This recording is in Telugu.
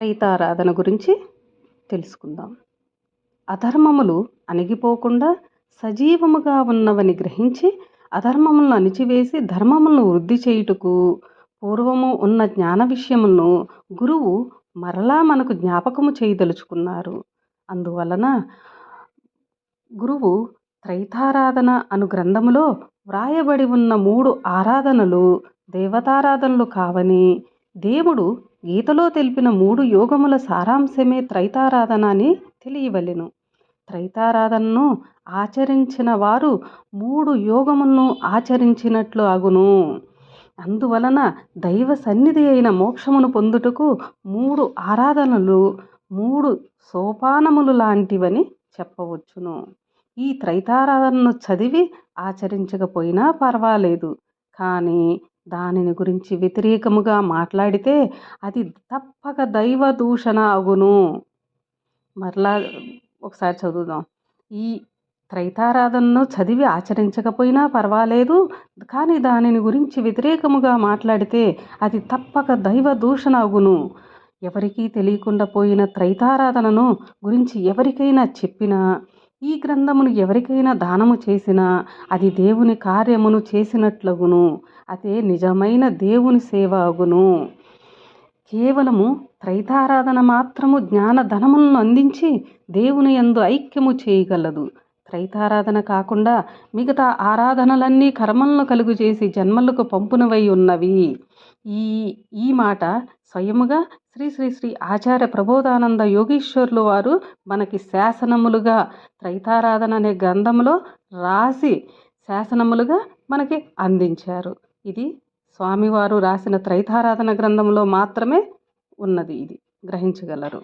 రైతారాధన గురించి తెలుసుకుందాం. అధర్మములు అణిగిపోకుండా సజీవముగా ఉన్నవని గ్రహించి అధర్మములను అణిచివేసి ధర్మములను వృద్ధి చేయుటకు పూర్వము ఉన్న జ్ఞాన విషయమును గురువు మరలా మనకు జ్ఞాపకము చేయదలుచుకున్నారు. అందువలన గురువు త్రైతారాధన అను గ్రంథములో వ్రాయబడి ఉన్న 3 ఆరాధనలు దేవతారాధనలు కావని, దేవుడు గీతలో తెలిపిన 3 యోగముల సారాంశమే త్రైతారాధన అని తెలియవలెను. త్రైతారాధనను ఆచరించిన వారు 3 యోగములను ఆచరించినట్లు అగును. అందువలన దైవ సన్నిధి అయిన మోక్షమును పొందుటకు 3 ఆరాధనలు 3 సోపానములు లాంటివని చెప్పవచ్చును. ఈ త్రైతారాధనను చదివి ఆచరించకపోయినా పర్వాలేదు, కానీ దానిని గురించి వ్యతిరేకముగా మాట్లాడితే అది తప్పక దైవ దూషణ అగును. మరలా ఒకసారి చదువుదాం. ఈ త్రైతారాధనను చదివి ఆచరించకపోయినా పర్వాలేదు, కానీ దానిని గురించి వ్యతిరేకముగా మాట్లాడితే అది తప్పక దైవ దూషణ అగును. ఎవరికీ తెలియకుండా పోయిన త్రైతారాధనను గురించి ఎవరికైనా చెప్పినా, ఈ గ్రంథమును ఎవరికైనా దానము చేసినా అది దేవుని కార్యమును చేసినట్లగును. అదే నిజమైన దేవుని సేవ అగును. కేవలము త్రైతారాధన మాత్రము జ్ఞాన ధనములను అందించి దేవుని యందు ఐక్యము చేయగలదు. త్రైతారాధన కాకుండా మిగతా ఆరాధనలన్నీ కర్మలను కలుగు చేసి జన్మలకు పంపునవై ఉన్నవి. ఈ మాట స్వయముగా శ్రీ శ్రీ శ్రీ ఆచార్య ప్రబోధానంద యోగీశ్వరులు వారు మనకి శాసనములుగా త్రైతారాధన అనే గ్రంథంలో రాసి శాసనములుగా మనకి అందించారు. ఇది స్వామివారు రాసిన త్రైతారాధన గ్రంథంలో మాత్రమే ఉన్నది. ఇది గ్రహించగలరు.